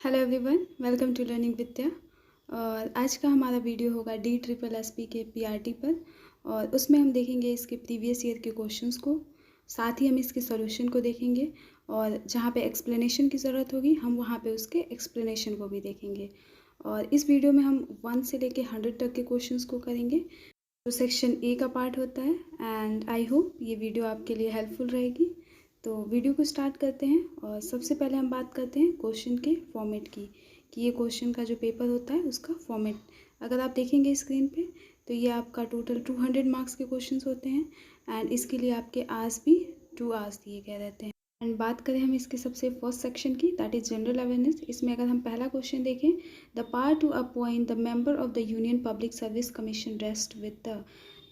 Hello everyone, welcome to learning Vidya. और आज का हमारा वीडियो होगा DSSP के PRT पर। और उसमें हम देखेंगे इसके प्रीवियस ईयर के क्वेश्चंस को, साथ ही हम इसके सॉल्यूशन को देखेंगे। और जहाँ पे एक्सप्लेनेशन की ज़रूरत होगी हम वहाँ पे उसके एक्सप्लेनेशन को भी देखेंगे। और इस वीडियो में हम 1 से लेके 100 तक के क्वेश्चंस को करेंगे, जो सेक्शन ए का पार्ट होता है। एंड आई होप ये वीडियो आपके लिए हेल्पफुल रहेगी। तो वीडियो को स्टार्ट करते हैं। और सबसे पहले हम बात करते हैं क्वेश्चन के फॉर्मेट की, कि ये क्वेश्चन का जो पेपर होता है उसका फॉर्मेट अगर आप देखेंगे स्क्रीन पे, तो ये आपका टोटल 200 मार्क्स के क्वेश्चंस होते हैं। एंड इसके लिए आपके आवर्स भी 2 आवर्स दिए गए रहते हैं। एंड बात करें हम इसके सबसे फर्स्ट सेक्शन की, दैट इज जनरल अवेयरनेस। इसमें अगर हम पहला क्वेश्चन देखें, the power to appoint the member of the union public service commission rest with the,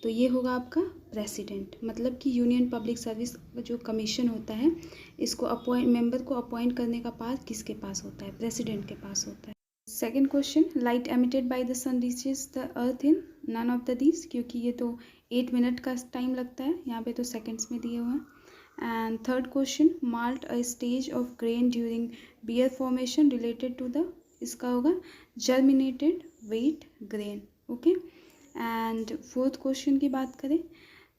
तो ये होगा आपका प्रेसिडेंट। मतलब कि यूनियन पब्लिक सर्विस जो कमीशन होता है, इसको मेंबर को अपॉइंट करने का पास किसके पास होता है? प्रेसिडेंट के पास होता है। Second question, light emitted by the sun reaches the earth in none of the these, क्योंकि ये तो 8 मिनट का टाइम लगता है, यहाँ पे तो सेकेंड्स में दिए हुए हैं। And third question, malt a stage of grain during beer formation related to the, इसका होगा germinated wet grain. Okay. And fourth question की बात करें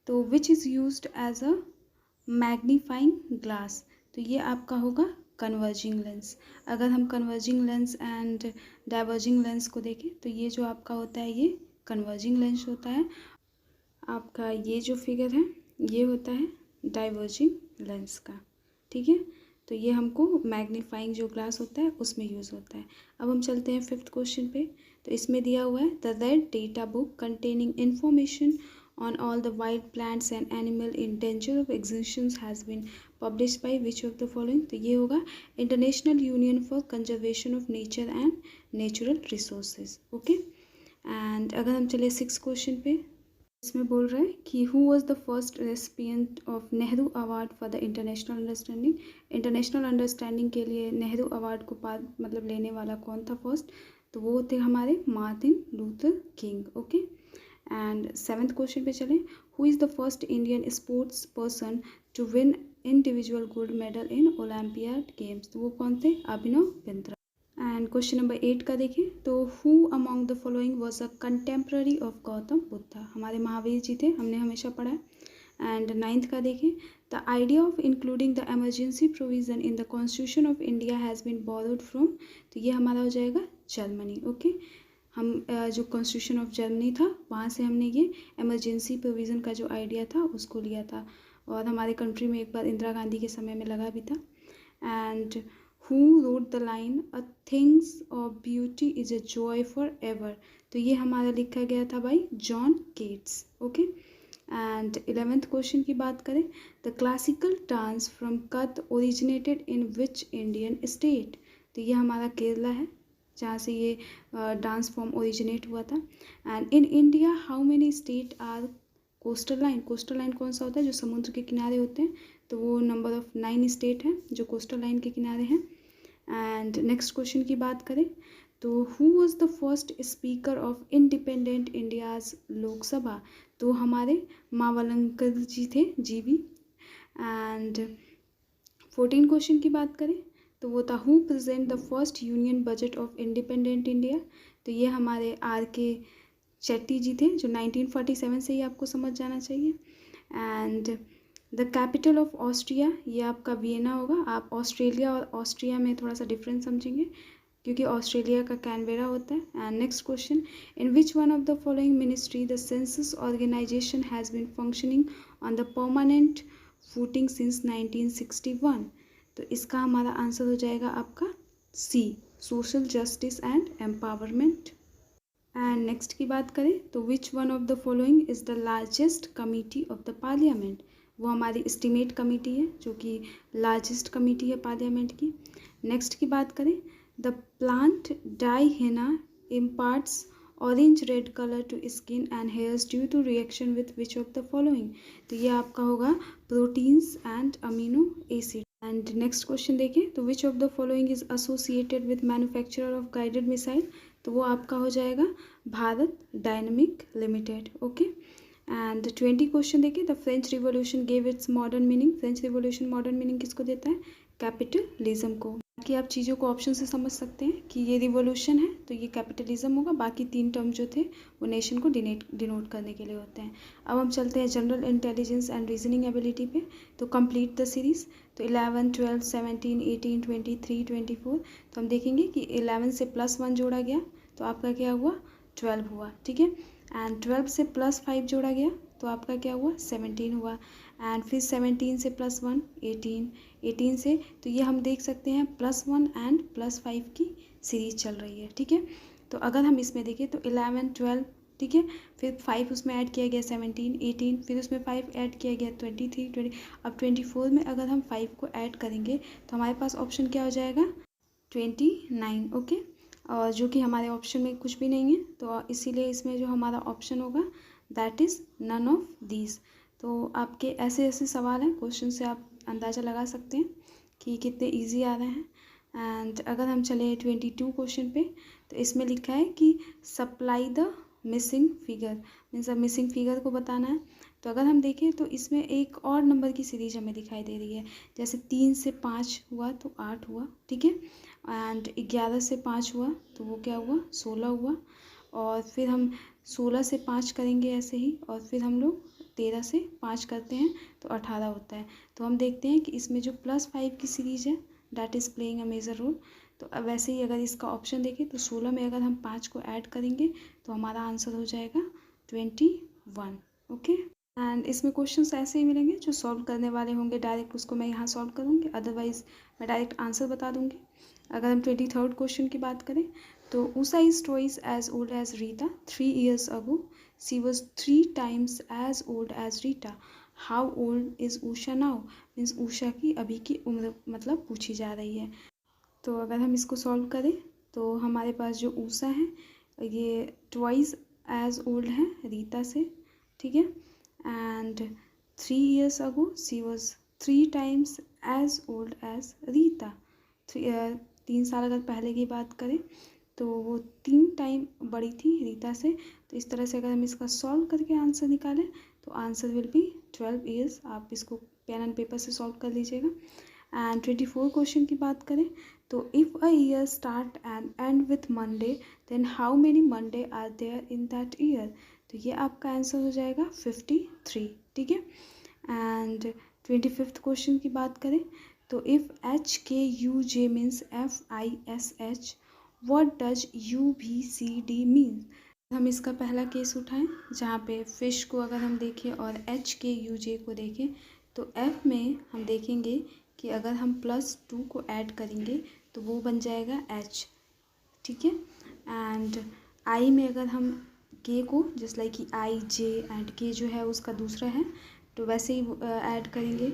तो which is used as a magnifying glass, तो ये आपका होगा कन्वर्जिंग लेंस। अगर हम converging lens and diverging lens को देखें तो ये जो आपका होता है ये कन्वर्जिंग लेंस होता है। आपका ये जो फिगर है ये होता है डाइवर्जिंग लेंस का। ठीक है, तो ये हमको मैग्नीफाइंग जो ग्लास होता है उसमें यूज़ होता है। अब हम चलते हैं फिफ्थ क्वेश्चन पे। तो इसमें दिया हुआ है the red data book containing information on all the wild plants and animal in danger of extinction has been published by which of the following, तो ये होगा international union for conservation of nature and natural resources. Okay. And अगर हम चले six question पे, इसमें बोल रहा है कि who was the first recipient of Nehru award for the international understanding. International understanding के लिए नेहरू अवार्ड को मतलब लेने वाला कौन था फर्स्ट, तो वो थे हमारे Martin Luther King. Okay. And seventh question पे चलें, who is the first Indian sports person to win individual gold medal in Olympiad games, तो वो कौन थे? Abhinav Bindra. And question number 8 का देखें तो who among the following was a contemporary of Gautam Buddha, हमारे महावीर जी थे, हमने हमेशा पढ़ा है। एंड नाइन्थ का देखें, the idea of including the emergency provision in the constitution of India has been borrowed from, तो ये हमारा हो जाएगा जर्मनी। ओके। हम जो कॉन्स्टिट्यूशन ऑफ जर्मनी था वहाँ से हमने ये एमरजेंसी प्रोविज़न का जो आइडिया था उसको लिया था। और हमारे कंट्री में एक बार इंदिरा गांधी के समय में लगा भी था। And who wrote the line a things of beauty is a joy forever, तो ये हमारा लिखा गया था by John Keats. Okay. And 11th question की बात करें, द क्लासिकल डांस फ्रॉम कथ originated in which Indian state, तो ये हमारा केरला है जहाँ से ये डांस फॉर्म ओरिजिनेट हुआ था। And in India how many state are coastal line, coastal line कौन सा होता है? जो समुद्र के किनारे होते हैं, तो वो नंबर ऑफ 9 स्टेट हैं जो कोस्टल लाइन के किनारे हैं। एंड नेक्स्ट क्वेश्चन की बात करें तो who was the first speaker of independent India's Lok Sabha, तो हमारे मावलंकर जी थे, GB। एंड 14 क्वेश्चन की बात करें तो वो था who present the first union budget of independent India, तो ये हमारे RK शेट्टी जी थे, जो 1947 से ही आपको समझ जाना चाहिए। And the capital of Austria, ये आपका वियना होगा। आप ऑस्ट्रेलिया और ऑस्ट्रिया में थोड़ा सा डिफरेंस समझेंगे क्योंकि ऑस्ट्रेलिया का कैनबेरा होता है। And next question, in which one of the following ministry the census organisation has been functioning on the permanent footing since 1961, तो इसका हमारा आंसर हो जाएगा आपका C, social justice and empowerment. And next की बात करें तो which one of the following is the largest committee of the parliament, वो हमारी एस्टीमेट कमेटी है जो कि लार्जेस्ट कमेटी है पार्लियामेंट की। नेक्स्ट की बात करें, the plant dye henna imparts orange red colour to skin and hairs due to reaction with which of the following, तो ये आपका होगा proteins and amino acid. And next question देखें तो which of the following is associated with manufacturer of guided missile, तो वो आपका हो जाएगा Bharat dynamic limited. Okay. And 20 question देखिए, the French revolution gave its modern meaning, French revolution modern meaning किसको देता है? कैपिटलिज्म को। कि आप चीज़ों को ऑप्शन से समझ सकते हैं कि ये रिवॉल्यूशन है तो ये कैपिटलिज्म होगा, बाकी 3 टर्म जो थे वो नेशन को डिनोट करने के लिए होते हैं। अब हम चलते हैं general intelligence and reasoning ability पे। तो कंप्लीट द सीरीज़। तो 11, 12, 17, 18, 23, 24। तो हम देखेंगे कि 11 से +1 जोड़ा गया तो आपका क्या हुआ, 12 हुआ, ठीक है। एंड 12 से +5 जोड़ा गया तो आपका क्या हुआ, 17 हुआ। एंड फिर 17 से +1 18, 18 से, तो ये हम देख सकते हैं +1 एंड +5 की सीरीज चल रही है, ठीक है। तो अगर हम इसमें देखें तो 11, 12, ठीक है, फिर 5 उसमें ऐड किया गया 17, 18, फिर उसमें 5 ऐड किया गया 23, 20। अब 24 में अगर हम 5 को ऐड करेंगे तो हमारे पास ऑप्शन क्या हो जाएगा, 29, ओके। और जो कि हमारे ऑप्शन में कुछ भी नहीं है, तो इसीलिए इसमें जो हमारा ऑप्शन होगा that is none of these. तो आपके ऐसे ऐसे सवाल हैं, क्वेश्चन से आप अंदाज़ा लगा सकते हैं कि कितने इजी आ रहे हैं। एंड अगर हम चले 22 क्वेश्चन पे, तो इसमें लिखा है कि supply the missing figure, means अब मिसिंग फिगर को बताना है। तो अगर हम देखें तो इसमें एक और नंबर की सीरीज हमें दिखाई दे रही है, जैसे 3 से 5 हुआ तो 8 हुआ, ठीक है। एंड 11 से 5 हुआ तो वो क्या हुआ, 16 हुआ। और फिर हम 16 से 5 करेंगे ऐसे ही, और फिर हम लोग 13 से 5 करते हैं तो 18 होता है। तो हम देखते हैं कि इसमें जो +5 की सीरीज़ है that is playing a major role. तो अब वैसे ही अगर इसका ऑप्शन देखें तो 16 में अगर हम 5 को ऐड करेंगे तो हमारा आंसर हो जाएगा 21, ओके। एंड इसमें क्वेश्चंस ऐसे ही मिलेंगे, जो सॉल्व करने वाले होंगे डायरेक्ट उसको मैं यहाँ सॉल्व करूँगी, अदरवाइज़ मैं डायरेक्ट आंसर बता दूँगी। अगर हम 23rd क्वेश्चन की बात करें तो Usha is twice as old as Rita 3 years ago. She was 3 times as old as Rita. How old is Usha now. Means Usha की अभी की उम्र मतलब पूछी जा रही है। तो अगर हम इसको सॉल्व करें तो हमारे पास जो उषा है ये ट्वाइस एज ओल्ड है रीता से, ठीक है। And 3 years ago she was 3 times as old as Rita. 3 साल अगर पहले की बात करें तो वो 3 टाइम बड़ी थी रीता से। तो इस तरह से अगर हम इसका सॉल्व करके आंसर निकालें तो आंसर विल बी 12 years। आप इसको पेन एंड पेपर से सॉल्व कर लीजिएगा। एंड 24 क्वेश्चन की बात करें तो if a year start and end with Monday then how many Monday are there in that year. तो ये आपका आंसर हो जाएगा 53, ठीक है। एंड 25th क्वेश्चन की बात करें तो if HKUJ means FISH, what does UVCD mean. हम इसका पहला केस उठाएं जहाँ पे फिश को अगर हम देखें और HKUJ को देखें तो F में हम देखेंगे कि अगर हम +2 को ऐड करेंगे तो वो बन जाएगा H, ठीक है। एंड I में अगर हम K को जस्ट लाइक कि IJ एंड K जो है उसका दूसरा है तो वैसे ही ऐड करेंगे।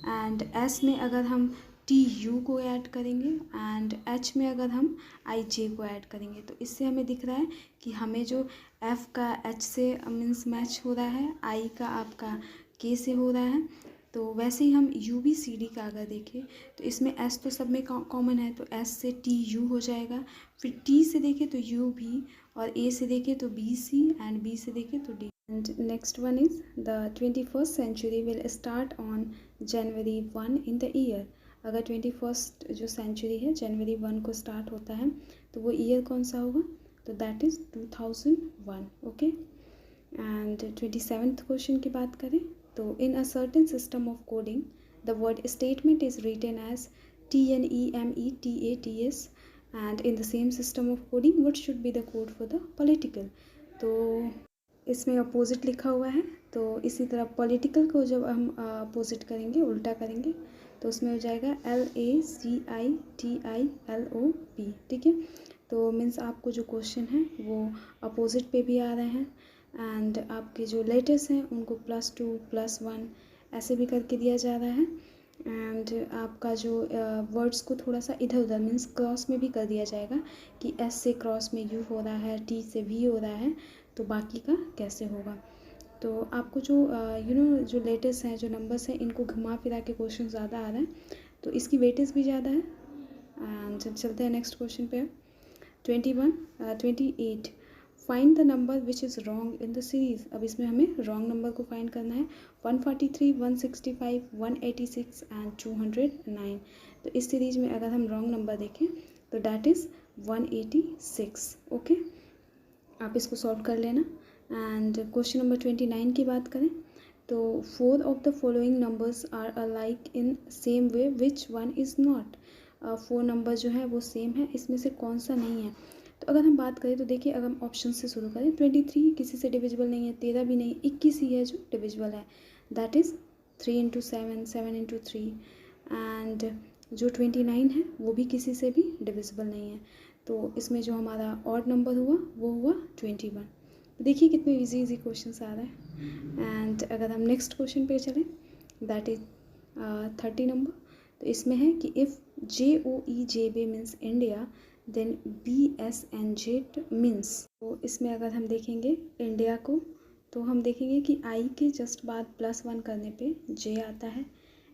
एंड S में अगर हम TU को ऐड करेंगे एंड H में अगर हम IJ को ऐड करेंगे तो इससे हमें दिख रहा है कि हमें जो F का H से मीन्स मैच हो रहा है, I का आपका K से हो रहा है। तो वैसे ही हम UVCD का अगर देखें तो इसमें S तो सब में कॉमन है तो S से TU हो जाएगा, फिर T से देखें तो UV, और A से देखें तो BC एंड B से देखें तो D. And next one is the 21st century will start on January 1 in the year. अगर 21st जो सेंचुरी है जनवरी 1 को स्टार्ट होता है तो वो ईयर कौन सा होगा, तो that is 2001, okay. And 27th question की बात करें तो in a certain system of coding the word statement is written as TNEMETATS and in the same system of coding what should be the code for the political. तो इसमें opposite लिखा हुआ है, तो इसी तरह पॉलिटिकल को जब हम अपोजिट करेंगे, उल्टा करेंगे, तो उसमें हो जाएगा LACITILOP, ठीक है। तो मीन्स आपको जो क्वेश्चन है वो अपोजिट पे भी आ रहे हैं एंड आपके जो लेटर्स हैं उनको +2 +1 ऐसे भी करके दिया जा रहा है। एंड आपका जो वर्ड्स को थोड़ा सा इधर उधर मीन्स क्रॉस में भी कर दिया जाएगा कि S से क्रॉस में U हो रहा है, T से V हो रहा है, तो बाकी का कैसे होगा. तो आपको जो जो लेटर्स हैं, जो नंबर्स हैं, इनको घुमा फिरा के क्वेश्चन ज़्यादा आ रहा है तो इसकी वेटेज भी ज़्यादा है. एंड जब चलते हैं नेक्स्ट क्वेश्चन पे 28 find the number which is wrong in the series. अब इसमें हमें रॉन्ग नंबर को फाइंड करना है. 143, 165, 186 एंड 209. तो इस सीरीज में अगर हम रॉन्ग नंबर देखें तो डैट इज़ 186। ओके, आप इसको सॉल्व कर लेना। एंड क्वेश्चन नंबर 29 की बात करें तो 4 of the following numbers are alike in same way which one is not. 4 number जो है वो सेम है, इसमें से कौन सा नहीं है। तो अगर हम बात करें तो देखिए, अगर हम ऑप्शन से शुरू करें 23 किसी से डिविजिबल नहीं है, 13 भी नहीं, 21 ही है जो डिविजिबल है, that is 3 into 7, 7 into 3। And जो 29 है वो भी किसी से भी डिविजिबल नहीं है। तो इसमें जो हमारा ऑड नंबर हुआ वो हुआ 21। देखिए कितने इजी क्वेश्चन आ रहे हैं। एंड अगर हम नेक्स्ट क्वेश्चन पे चलें दैट इज 30 नंबर। तो इसमें है कि if JOEJB means India then BSNZ means. तो इसमें अगर हम देखेंगे इंडिया को तो हम देखेंगे कि I के जस्ट बाद +1 करने पे J आता है,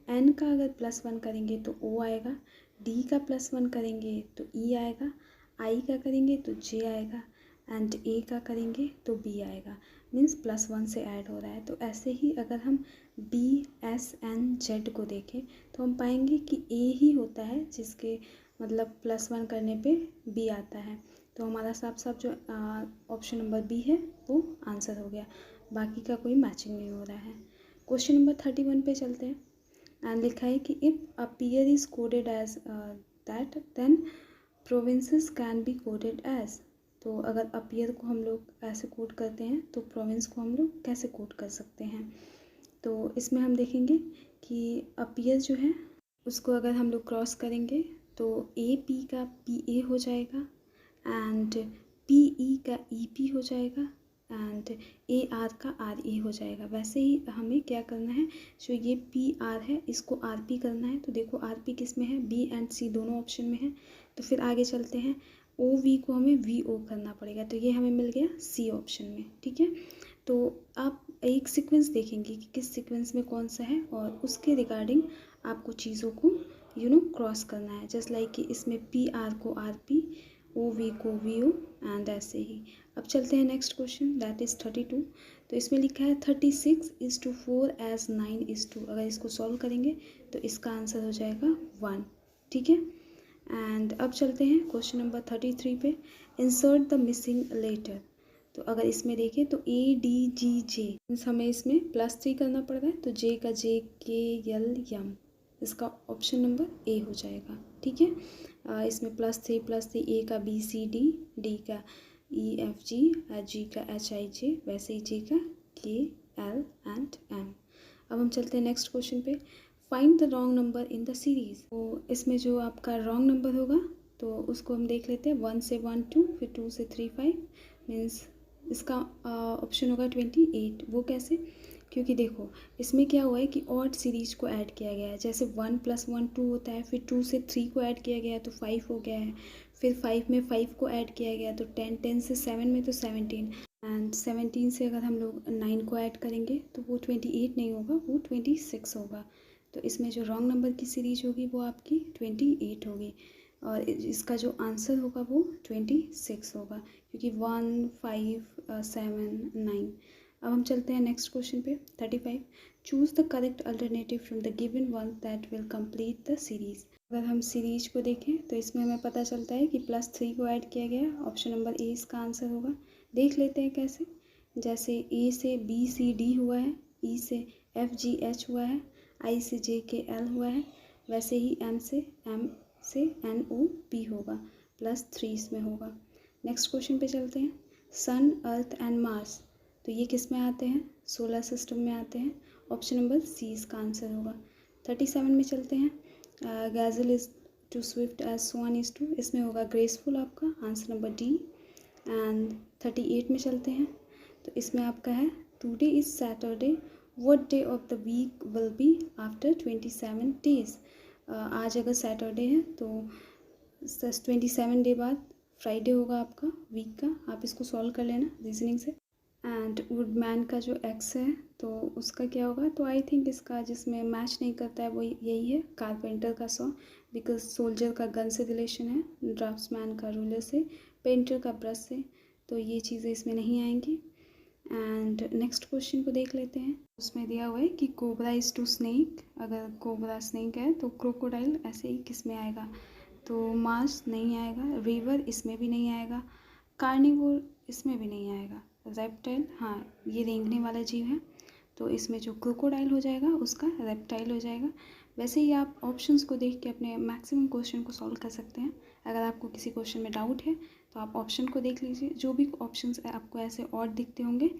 N का अगर +1 करेंगे तो O आएगा, D का +1 करेंगे तो E आएगा, I का करेंगे तो J आएगा एंड A का करेंगे तो B आएगा। मीन्स +1 से ऐड हो रहा है। तो ऐसे ही अगर हम BSNZ को देखें तो हम पाएंगे कि A ही होता है जिसके मतलब +1 करने पे B आता है। तो हमारा साफ साफ जो ऑप्शन नंबर B है वो आंसर हो गया, बाकी का कोई मैचिंग नहीं हो रहा है। क्वेश्चन नंबर 31 पे चलते हैं। एंड लिखा है कि if appear is coded as that then provinces can be coded as. तो अगर अपीयर को हम लोग ऐसे कोड करते हैं तो प्रोविंस को हम लोग कैसे कोड कर सकते हैं। तो इसमें हम देखेंगे कि अपीयर जो है उसको अगर हम लोग क्रॉस करेंगे तो AP का PA हो जाएगा एंड PE का EP हो जाएगा एंड AR का RA हो जाएगा। वैसे ही हमें क्या करना है, जो ये PR है इसको RP करना है। तो देखो RP किस में है, B एंड C दोनों ऑप्शन में है। तो फिर आगे चलते हैं, OV को हमें VO करना पड़ेगा, तो ये हमें मिल गया C ऑप्शन में। ठीक है, तो आप एक सीक्वेंस देखेंगे कि किस सीक्वेंस में कौन सा है और उसके रिगार्डिंग आपको चीज़ों को क्रॉस करना है। जस्ट लाइक कि इसमें PR को RP, OV को VO एंड ऐसे ही। अब चलते हैं नेक्स्ट क्वेश्चन दैट इज़ 32। तो इसमें लिखा है 36:4 एज 9:2। अगर इसको सॉल्व करेंगे तो इसका आंसर हो जाएगा 1। ठीक है, एंड अब चलते हैं क्वेश्चन नंबर 33 पे। Insert the missing letter. तो अगर इसमें देखें तो ADGJ मीन्स हमें इसमें +3 करना पड़ रहा है, तो J का JKLM, इसका ऑप्शन नंबर A हो जाएगा। ठीक है, इसमें +3 A का BCD, D का EFG, G का HIJ, वैसे ही J का KL एंड M। अब हम चलते हैं नेक्स्ट क्वेश्चन पे। Find the wrong number in the series. तो इसमें जो आपका रॉन्ग नंबर होगा तो उसको हम देख लेते हैं। 1 से 1 2, फिर 2 से 3 5, मीन्स इसका ऑप्शन होगा 28। वो कैसे, क्योंकि देखो इसमें क्या हुआ है कि ऑड सीरीज को ऐड किया गया है। जैसे 1 + 1 2 होता है, फिर 2 से 3 को ऐड किया गया है तो 5 हो गया है, फिर 5 में 5 को ऐड किया गया तो 10, 10 से 7 में तो 17 एंड 17 से अगर हम लोग 9 को ऐड करेंगे तो वो 28 नहीं होगा, वो 26 होगा। तो इसमें जो रॉन्ग नंबर की सीरीज होगी वो आपकी 28 होगी और इसका जो आंसर होगा वो 26 होगा, क्योंकि 1 5 7 9। अब हम चलते हैं नेक्स्ट क्वेश्चन पे 35। Choose the correct alternative from the given one that will complete the series. अगर हम सीरीज को देखें तो इसमें हमें पता चलता है कि +3 को ऐड किया गया है, ऑप्शन नंबर A इसका आंसर होगा। देख लेते हैं कैसे। जैसे A से B C D हुआ है, E से F G H हुआ है, I से J K L हुआ है, वैसे ही M से N O P होगा, +3 इसमें होगा। नेक्स्ट क्वेश्चन पे चलते हैं। सन, अर्थ एंड मार्स, तो ये किस में आते हैं, सोलर सिस्टम में आते हैं, ऑप्शन नंबर C इसका आंसर होगा। 37 में चलते हैं। Gazelle is to swift as swan is to, इसमें होगा ग्रेसफुल आपका आंसर नंबर D। एंड 38 में चलते हैं। तो इसमें आपका है today is Saturday, what day of the week will be after 27 days. आज अगर सैटरडे है तो 27 डे बाद फ्राइडे होगा आपका वीक का। आप इसको सॉल्व कर लेना रीजनिंग से। एंड वुडमैन का जो एक्स है तो उसका क्या होगा, तो आई थिंक इसका जिसमें मैच नहीं करता है वो यही है, कारपेंटर का सॉ, बिकॉज सोल्जर का गन से रिलेशन है, ड्राफ्ट्समैन का रूलर से, पेंटर का ब्रश से, तो ये चीज़ें इसमें नहीं आएंगी। एंड नेक्स्ट क्वेश्चन को देख लेते हैं। उसमें दिया हुआ है कि कोबरा इज़ टू स्नेक, अगर कोबरा स्नेक है तो क्रोकोडाइल ऐसे ही किस में आएगा, तो मास नहीं आएगा, रिवर इसमें भी नहीं आएगा, कार्निवोर इसमें भी नहीं आएगा, रेप्टाइल हाँ ये रेंगने वाला जीव है तो इसमें जो क्रोकोडाइल हो जाएगा उसका रेप्टाइल हो जाएगा। वैसे ही आप ऑप्शंस को देख के अपने मैक्सिमम क्वेश्चन को सॉल्व कर सकते हैं। अगर आपको किसी क्वेश्चन में डाउट है तो आप ऑप्शन को देख लीजिए, जो भी ऑप्शंस आपको ऐसे और दिखते होंगे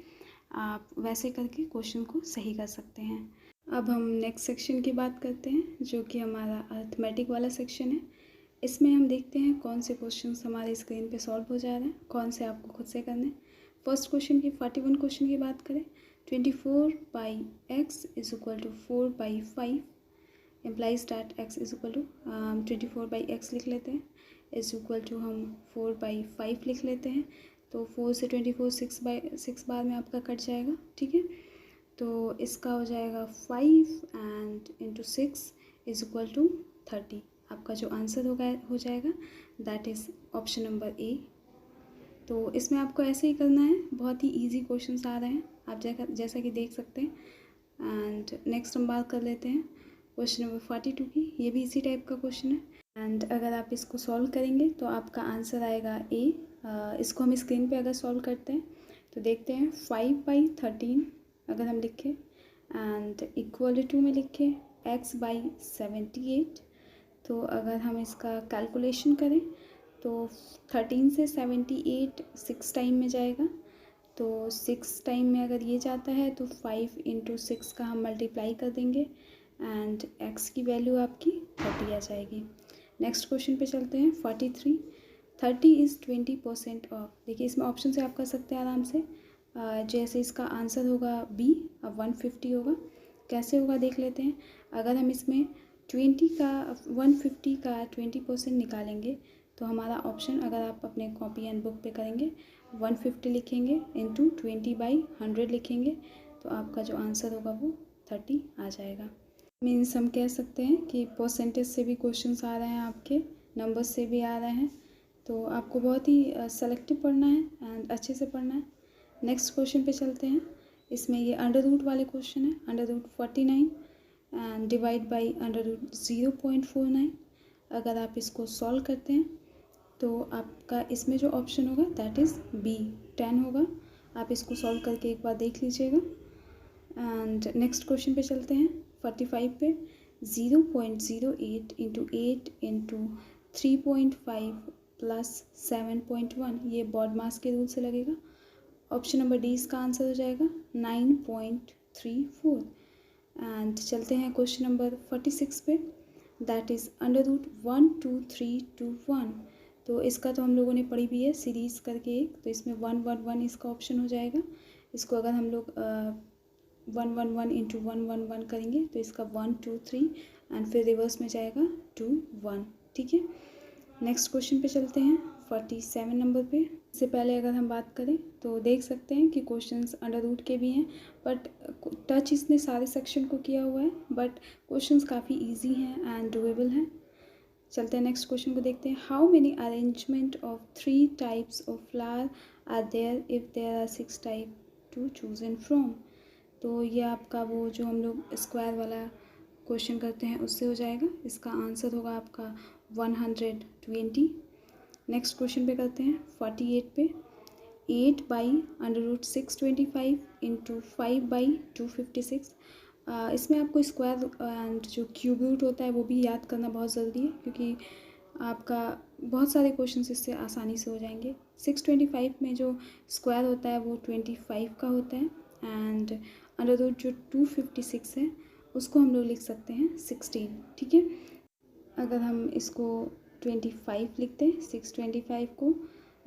आप वैसे करके क्वेश्चन को सही कर सकते हैं। अब हम नेक्स्ट सेक्शन की बात करते हैं जो कि हमारा अर्थमेटिक वाला सेक्शन है। इसमें हम देखते हैं कौन से क्वेश्चंस हमारे स्क्रीन पे सॉल्व हो जा रहे हैं, कौन से आपको खुद से करने। फर्स्ट क्वेश्चन की 41 क्वेश्चन की बात करें, 24/x is equal to 4/5 implies that x is equal to 24/x लिख लेते हैं, इज इक्वल टू हम 4/5 लिख लेते हैं। तो 4 से 24 6 बार में आपका कट जाएगा, ठीक है। तो इसका हो जाएगा 5 and into 6 is equal to 30। आपका जो आंसर हो जाएगा that is option number A. तो इसमें आपको ऐसे ही करना है, बहुत ही इजी क्वेश्चंस आ रहे हैं आप जैसा कि देख सकते हैं। एंड नेक्स्ट हम बात कर लेते हैं क्वेश्चन नंबर 42 की। ये भी इसी टाइप का क्वेश्चन है एंड अगर आप इसको सॉल्व करेंगे तो आपका आंसर आएगा ए। इसको हम स्क्रीन पे अगर सॉल्व करते हैं तो देखते हैं 5/13 अगर हम लिखें एंड इक्वल टू में लिखें x/78। तो अगर हम इसका कैलकुलेशन करें तो 13 से 78 6 टाइम में जाएगा, तो 6 टाइम में अगर ये जाता है तो 5 इंटू 6 का हम मल्टीप्लाई कर देंगे एंड x की वैल्यू आपकी 30 आ जाएगी। नेक्स्ट क्वेश्चन पे चलते हैं 43। 30 इज़ 20% ऑफ। देखिए इसमें ऑप्शन से आप कर सकते हैं आराम से। जैसे इसका आंसर होगा बी, अब 150 होगा, कैसे होगा देख लेते हैं। अगर हम इसमें 150 का 20% निकालेंगे तो हमारा ऑप्शन, अगर आप अपने कॉपी एंड बुक पे करेंगे, 150 लिखेंगे इंटू 20/100 लिखेंगे तो आपका जो आंसर होगा वो 30 आ जाएगा। मीन्स हम कह सकते हैं कि परसेंटेज से भी क्वेश्चंस आ रहे हैं, आपके नंबर्स से भी आ रहे हैं, तो आपको बहुत ही सेलेक्टिव पढ़ना है एंड अच्छे से पढ़ना है। नेक्स्ट क्वेश्चन पे चलते हैं। इसमें ये अंडर रूट वाले क्वेश्चन है, under root 49 and divide by under root 0.49। अगर आप इसको सॉल्व करते हैं तो आपका इसमें जो ऑप्शन होगा दैट इज़ बी 10 होगा। आप इसको सॉल्व करके एक बार देख लीजिएगा। एंड नेक्स्ट क्वेश्चन पे चलते हैं 45 पे। 0.08 इंटू 8 इंटू 3.5 प्लस 7.1 ये बॉड मास के रूल से लगेगा। ऑप्शन नंबर डी इसका आंसर हो जाएगा 9.34। एंड चलते हैं क्वेश्चन नंबर 46 पे, दैट इज़ अंडर रूट 1 2 3 2 1। तो इसका तो हम लोगों ने पढ़ी भी है सीरीज़ करके एक, तो इसमें 1 1 1 इसका ऑप्शन हो जाएगा। इसको अगर हम लोग 1 1 1 इंटू 1 1 1 करेंगे तो इसका 1 2 3 एंड फिर रिवर्स में जाएगा 2 1, ठीक है। नेक्स्ट क्वेश्चन पे चलते हैं 47 नंबर पे। इससे पहले अगर हम बात करें तो देख सकते हैं कि क्वेश्चंस अंडर रूट के भी हैं, बट टच इसने सारे सेक्शन को किया हुआ है, बट क्वेश्चंस काफ़ी इजी हैं एंड डुएबल हैं। चलते हैं नेक्स्ट क्वेश्चन को देखते हैं। How many arrangement of 3 types of flower are there if there are 6 type to choose in from. तो ये आपका वो जो हम लोग स्क्वायर वाला क्वेश्चन करते हैं उससे हो जाएगा। इसका आंसर होगा आपका 120। नेक्स्ट क्वेश्चन पे करते हैं 48 पे। 8/√625 इंटू 5/256। इसमें आपको स्क्वायर एंड जो क्यूब रूट होता है वो भी याद करना बहुत ज़रूरी है, क्योंकि आपका बहुत सारे क्वेश्चन इससे आसानी से हो जाएंगे। 625 में जो स्क्वायर होता है वो 25 का होता है एंड अंडर रूट जो 256 है उसको हम लोग लिख सकते हैं 16, ठीक है। अगर हम इसको 25 लिखते हैं 625 को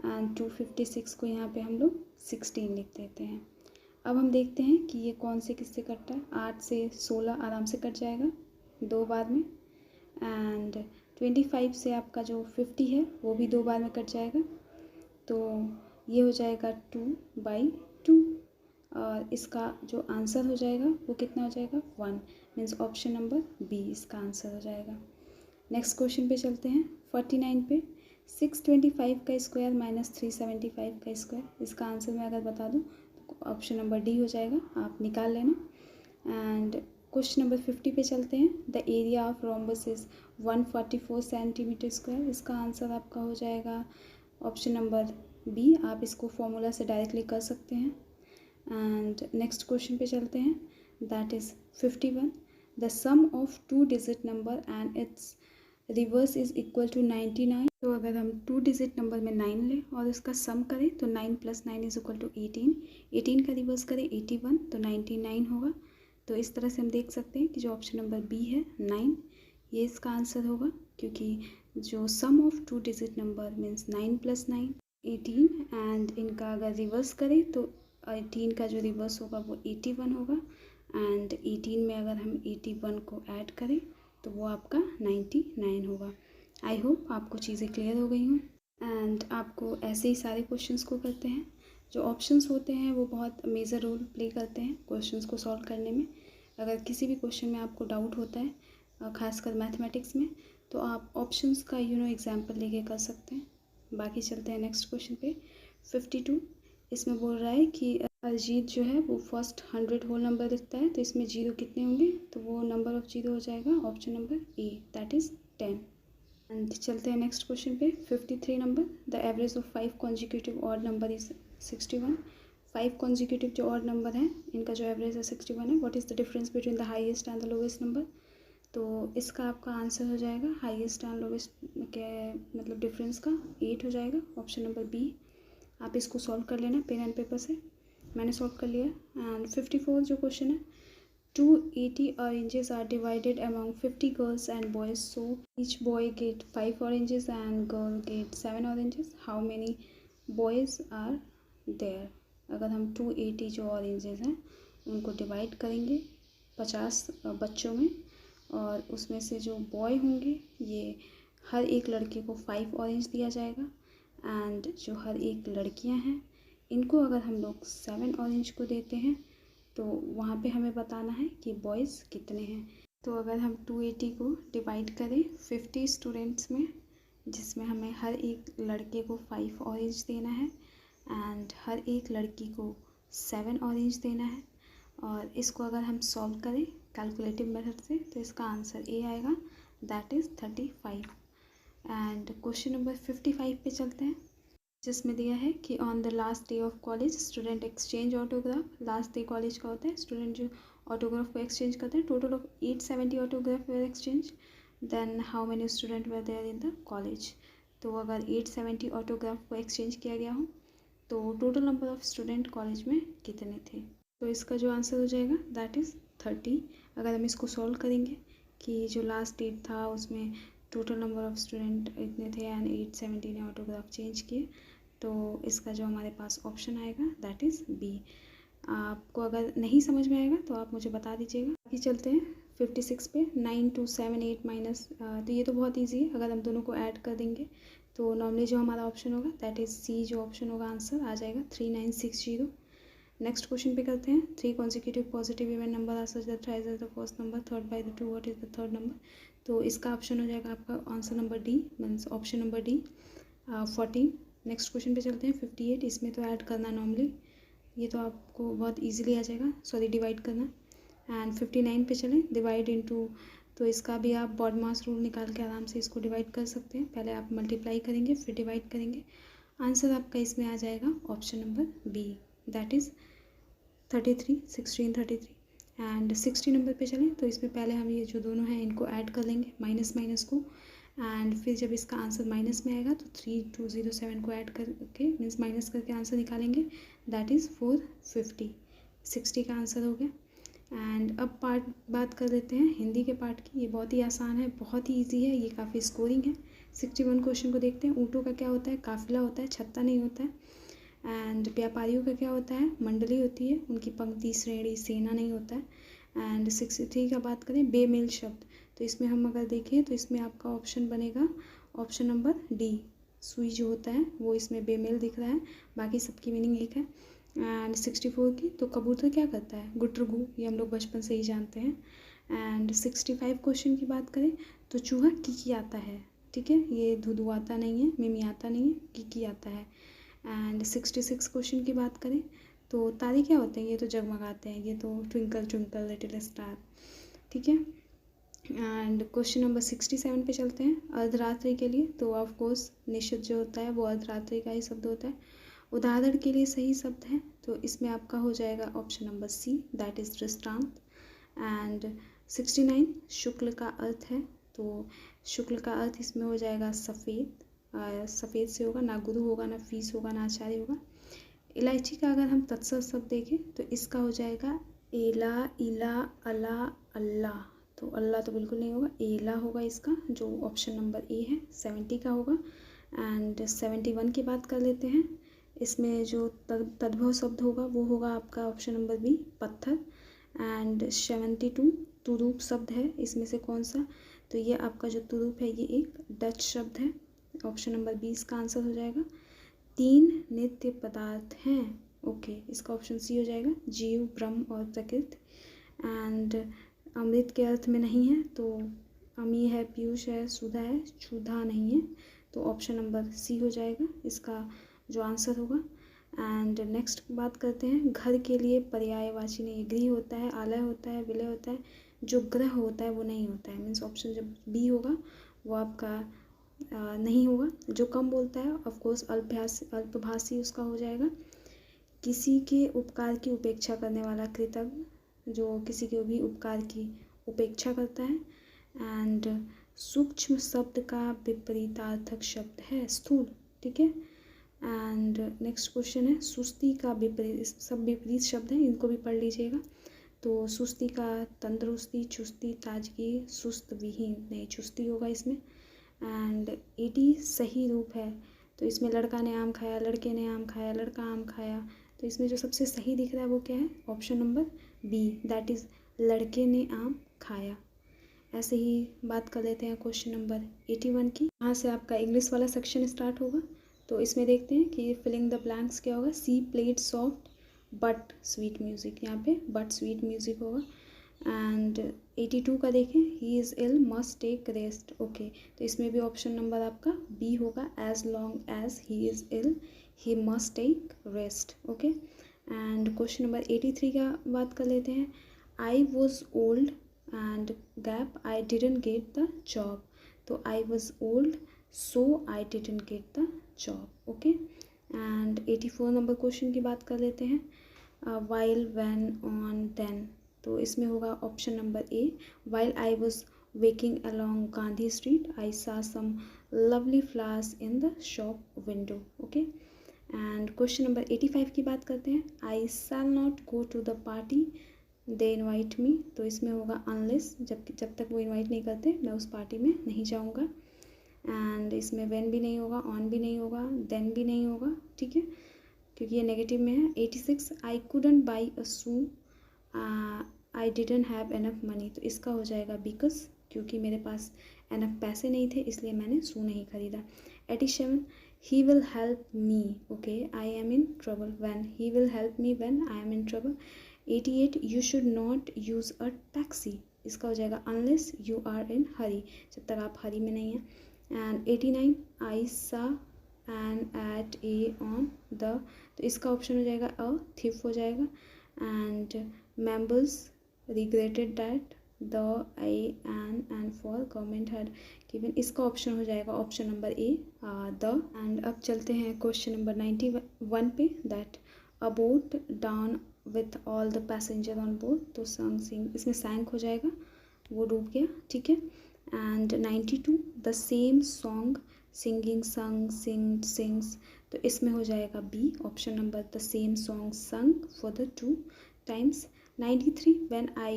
एंड 256 को यहाँ पे हम लोग 16 लिख देते हैं। अब हम देखते हैं कि ये कौन से किससे कटता है। 8 से 16 आराम से कट जाएगा 2 बार में एंड 25 से आपका जो 50 है वो भी 2 बार में कट जाएगा, तो ये हो जाएगा 2/2 और इसका जो आंसर हो जाएगा वो कितना हो जाएगा 1, मीन्स ऑप्शन नंबर बी इसका आंसर हो जाएगा। नेक्स्ट क्वेश्चन पे चलते हैं 49 पे। 625 का स्क्वायर माइनस 375 का स्क्वायर, इसका आंसर मैं अगर बता दूँ तो ऑप्शन नंबर डी हो जाएगा, आप निकाल लेना। एंड क्वेश्चन नंबर 50 पे चलते हैं। The area of rhombus is 144 centimetre square. इसका आंसर आपका हो जाएगा ऑप्शन नंबर बी। आप इसको फॉर्मूला से डायरेक्टली कर सकते हैं। एंड नेक्स्ट क्वेश्चन पे चलते हैं, that is 51। The sum of 2 digit number and its reverse is equal to 99। तो अगर हम 2 डिजिट नंबर में 9 लें और इसका सम करें तो 9 + 9 इज़ इक्वल टू 18। 18 का रिवर्स करें 81 तो 99 होगा। तो इस तरह से हम देख सकते हैं कि जो ऑप्शन नंबर बी है 9, ये इसका आंसर होगा, क्योंकि जो sum of 2 digit number means 9 + 9 18 and इनका अगर रिवर्स करें तो 18 का जो रिवर्स होगा वो 81 होगा। एंड 18 में अगर हम 81 को ऐड करें तो वो आपका 99 होगा। आई होप आपको चीज़ें क्लियर हो गई हों। एंड आपको ऐसे ही सारे क्वेश्चंस को करते हैं। जो ऑप्शंस होते हैं वो बहुत मेजर रोल प्ले करते हैं क्वेश्चंस को सॉल्व करने में। अगर किसी भी क्वेश्चन में आपको डाउट होता है खासकर मैथमेटिक्स में, तो आप ऑप्शंस का एग्जाम्पल लेके कर सकते हैं। बाकी चलते हैं नेक्स्ट क्वेश्चन पे। 52 इसमें बोल रहा है कि अरिजीत जो है वो फर्स्ट 100 होल नंबर लिखता है, तो इसमें जीरो कितने होंगे, तो वो नंबर ऑफ जीरो हो जाएगा option number A, that is 10। And चलते हैं नेक्स्ट क्वेश्चन पे। 53 number, the average of 5 consecutive odd number is 61। 5 consecutive जो ऑड नंबर हैं इनका जो एवरेज है 61 है। What is the difference between the highest and the lowest number. तो इसका आपका आंसर हो जाएगा हाईएस्ट एंड लोवेस्ट के मतलब डिफरेंस का 8 हो जाएगा, ऑप्शन नंबर बी। आप इसको सॉल्व कर लेना पेन एंड पेपर से। मैंने सॉल्व कर लिया। एंड 54 जो क्वेश्चन है, 280 oranges are divided among 50 girls and boys, so each boy get 5 oranges and girl get 7 oranges. How many boys are there? अगर हम 280 जो oranges हैं उनको डिवाइड करेंगे 50 बच्चों में, और उसमें से जो बॉय होंगे ये हर एक लड़के को 5 ऑरेंज दिया जाएगा। एंड जो हर एक लड़कियां हैं इनको अगर हम लोग 7 ऑरेंज को देते हैं, तो वहाँ पे हमें बताना है कि बॉयज़ कितने हैं। तो अगर हम 280 को डिवाइड करें 50 स्टूडेंट्स में, जिसमें हमें हर एक लड़के को 5 ऑरेंज देना है एंड हर एक लड़की को 7 ऑरेंज देना है, और इसको अगर हम सॉल्व करें कैलकुलेटिव मेथड से तो इसका आंसर ए आएगा, that is 35। And question number 55 पे चलते हैं, जिसमें दिया है कि on the last day of college student exchange autograph. Last day college का होता है, स्टूडेंट जो ऑटोग्राफ को एक्सचेंज करते हैं। Total of 870 autograph were exchange, then how many student were there in the college. तो अगर 870 ऑटोग्राफ को एक्सचेंज किया गया हो तो total number of student college में कितने थे, तो इसका जो आंसर हो जाएगा दैट इज़ 30। अगर हम इसको सॉल्व करेंगे कि जो लास्ट डेट था उसमें टोटल नंबर ऑफ स्टूडेंट इतने थे एंड 870 ने ऑटोग्राफ चेंज किए, तो इसका जो हमारे पास ऑप्शन आएगा दैट इज़ बी। आपको अगर नहीं समझ में आएगा तो आप मुझे बता दीजिएगा। अभी चलते हैं 56 पे। 9 2 7 8 माइनस, तो ये तो बहुत ईजी है। अगर हम दोनों को ऐड कर देंगे तो नॉर्मली जो हमारा ऑप्शन होगा दैट इज़ सी, जो ऑप्शन होगा आंसर आ जाएगा 3960। नेक्स्ट क्वेश्चन पे करते हैं। 3 consecutive positive even number are such that thrice is the first number, third by the 2, what is the third number. तो इसका ऑप्शन हो जाएगा आपका answer number D, means option number D 14। Next question पे चलते हैं 58। इसमें तो ऐड करना नॉर्मली, ये तो आपको बहुत इजीली आ जाएगा, सॉरी डिवाइड करना। एंड 59 पे चलें, डिवाइड इनटू, तो इसका भी आप बॉडमास रूल निकाल के आराम से इसको डिवाइड कर सकते हैं। पहले आप मल्टीप्लाई करेंगे फिर डिवाइड करेंगे, आंसर आपका इसमें आ जाएगा option number B, that is 33, 16 33। And 60 number पे चलें तो इसमें पहले हम ये जो दोनों हैं इनको ऐड कर लेंगे, माइनस माइनस को, एंड फिर जब इसका आंसर माइनस में आएगा तो 3207 को ऐड करके मीन्स माइनस करके आंसर निकालेंगे, दैट इज़ 450। 60 का आंसर हो गया। एंड अब बात कर लेते हैं हिंदी के पार्ट की। ये बहुत ही आसान है, बहुत ही ईजी है, ये काफ़ी स्कोरिंग है। 61 क्वेश्चन को देखते हैं। ऊँटों का क्या होता है, काफिला होता है, छत्ता नहीं होता है। एंड व्यापारियों का क्या होता है, मंडली होती है, उनकी पंक्ति श्रेणी सेना नहीं होता है। एंड 63 का बात करें बेमेल शब्द, तो इसमें हम अगर देखें तो इसमें आपका ऑप्शन बनेगा ऑप्शन नंबर डी, सुई जो होता है वो इसमें बेमेल दिख रहा है, बाकी सबकी मीनिंग एक है। एंड 64 की, तो कबूतर क्या करता है, गुटरगू, ये हम लोग बचपन से ही जानते हैं। एंड 65 क्वेश्चन की बात करें तो चूहा की आता है, ठीक है, ये धुधु आता नहीं है, मिमी आता नहीं है, की आता है। एंड 66 क्वेश्चन की बात करें तो तारे क्या होते हैं, ये तो जगमगाते हैं, ये तो ट्विंकल ट्विंकल लिटिल स्टार, ठीक है। एंड क्वेश्चन नंबर 67 पे चलते हैं, अर्धरात्रि के लिए। तो ऑफ कोर्स निषिद्ध जो होता है वो अर्धरात्रि का ही शब्द होता है। उदाहरण के लिए सही शब्द है, तो इसमें आपका हो जाएगा option number C, that is दृष्टांत। एंड 69 शुक्ल का अर्थ है, तो शुक्ल का अर्थ इसमें हो जाएगा सफ़ेद। सफ़ेद से होगा, ना गुरु होगा, ना फीस होगा, ना आचार्य होगा। इलायची का अगर हम तत्सम शब्द देखें तो इसका हो जाएगा एला, इला, अला, अल्लाह। तो अल्लाह तो बिल्कुल नहीं होगा, एला होगा इसका, जो ऑप्शन नंबर ए है, 70 का होगा। एंड 71 की बात कर लेते हैं। इसमें जो तद्भव शब्द होगा वो होगा आपका ऑप्शन नंबर बी, पत्थर। एंड 72 तुरूप शब्द है, इसमें से कौन सा, तो ये आपका जो तुरूप है ये एक डच शब्द है, ऑप्शन नंबर बी इसका आंसर हो जाएगा। 3 नित्य पदार्थ हैं, ओके, इसका ऑप्शन सी हो जाएगा, जीव, ब्रह्म और प्रकृति। एंड अमृत के अर्थ में नहीं है, तो अमी है, पीयूष है, सुधा है, क्षुधा नहीं है, तो ऑप्शन नंबर सी हो जाएगा इसका जो आंसर होगा। एंड नेक्स्ट बात करते हैं, घर के लिए पर्यायवाची नहीं, गृह होता है, आलय होता है, विलय होता है, जो ग्रह होता है वो नहीं होता है, मीन्स ऑप्शन जब बी होगा वो आपका नहीं होगा। जो कम बोलता है ऑफकोर्स अल्पभाषी उसका हो जाएगा। किसी के उपकार की उपेक्षा करने वाला, कृतज्ञ, जो किसी के भी उपकार की उपेक्षा करता है। एंड सूक्ष्म शब्द का विपरीतार्थक शब्द है स्थूल, ठीक है। एंड नेक्स्ट क्वेश्चन है, सुस्ती का विपरीत, सब विपरीत शब्द हैं, इनको भी पढ़ लीजिएगा। तो सुस्ती का तंदुरुस्ती, चुस्ती, ताजगी, सुस्त विहीन, नहीं चुस्ती होगा इसमें। एंड 80 सही रूप है, तो इसमें लड़का ने आम खाया, लड़के ने आम खाया, लड़का आम खाया, तो इसमें जो सबसे सही दिख रहा है वो क्या है, option number B, that is लड़के ने आम खाया। ऐसे ही बात कर लेते हैं क्वेश्चन नंबर 81 की। यहाँ से आपका इंग्लिश वाला सेक्शन स्टार्ट होगा। तो इसमें देखते हैं कि फिलिंग द ब्लैंक्स क्या होगा। She played soft but sweet music, यहाँ पे बट स्वीट म्यूज़िक होगा। एंड 82 का देखें, he is ill must take rest, okay, तो इसमें भी ऑप्शन नंबर आपका बी होगा, as long as he is ill he must take rest, okay. And question number 83 का बात कर लेते हैं। I was old and gap I didn't get the job, तो I was old so I didn't get the job, okay. And 84 number question की बात कर लेते हैं। वाइल, व्हेन, ऑन, देन, तो इसमें होगा option number A, while I was waking along Gandhi Street, I saw some lovely flowers in the shop window, okay. And question number 85 की बात करते हैं। I shall not go to the party they invite me, तो इसमें होगा unless, जब तक वो इन्वाइट नहीं करते मैं उस पार्टी में नहीं जाऊँगा। एंड इसमें when भी नहीं होगा, on भी नहीं होगा, then भी नहीं होगा, ठीक है, क्योंकि ये नेगेटिव में है। 86 I couldn't buy a shoe, I didn't have enough money, तो इसका हो जाएगा बिकॉज, क्योंकि मेरे पास एनफ पैसे नहीं थे इसलिए मैंने शू नहीं खरीदा। 87 he will help me, okay, I am in trouble when, he will help me when I am in trouble. 88 you should not use a taxi, इसका हो जाएगा अनलेस यू आर इन हरी, जब तक आप हरी में नहीं हैं। And 89 I saw an eight a on the, तो इसका ऑप्शन हो जाएगा अ, थिफ हो जाएगा। And members regretted that the I and for government had given, इसका ऑप्शन हो जाएगा option number A, the. And अब चलते हैं क्वेश्चन नंबर 91 पे, that a boat down with all the passenger on board, तो संग, इसमें सैंक हो जाएगा, वो डूब गया, ठीक है। And 92 the same song singing, sung, sing, sings, तो इसमें हो जाएगा B, option number the same song sung for the 2 times। 93 when I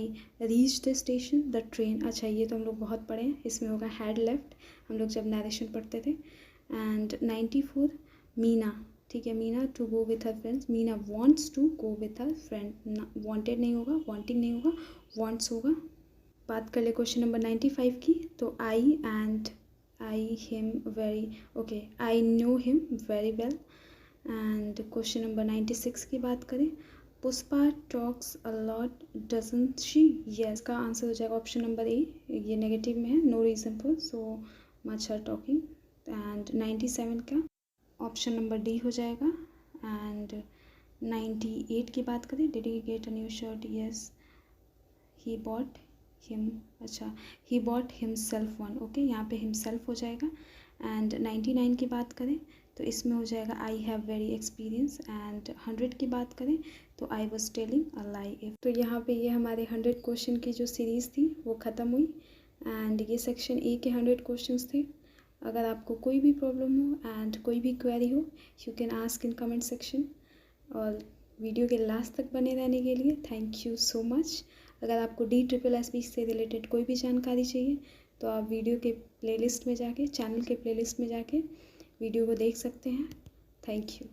reached the station the train, अच्छा ये तो हम लोग बहुत पढ़े हैं, इसमें होगा had left, हम लोग जब नरेशन पढ़ते थे। एंड 94 मीना, ठीक है, Meena to go with her friends, Meena wants to go with her friend, wanted नहीं होगा, wanting नहीं होगा, wants होगा। बात कर ले क्वेश्चन नंबर 95 की, तो I and I him very, okay, I knew him very well. And question number 96 की बात करें, Pushpa talks a lot doesn't she, yes का आंसर हो जाएगा ऑप्शन नंबर ए, ये नेगेटिव में है, no reason for, so much her talking. And 97 का ऑप्शन नंबर डी हो जाएगा। एंड 98 की बात करें, did he get a new shirt, yes he bought him, अच्छा he bought himself one, okay यहाँ पे हिमसेल्फ हो जाएगा। एंड 99 की बात करें तो इसमें हो जाएगा I have very experience. And 100 की बात करें तो I was telling a lie if. तो यहाँ पे ये हमारे 100 क्वेश्चन की जो सीरीज़ थी वो ख़त्म हुई। एंड ये सेक्शन ए के 100 क्वेश्चंस थे। अगर आपको कोई भी प्रॉब्लम हो एंड कोई भी क्वेरी हो, you can ask in comment section. और वीडियो के लास्ट तक बने रहने के लिए थैंक यू सो मच। अगर आपको DSSB से रिलेटेड कोई भी जानकारी चाहिए तो आप वीडियो के प्लेलिस्ट में जाके, चैनल के प्लेलिस्ट में जाके वीडियो को देख सकते हैं। Thank you.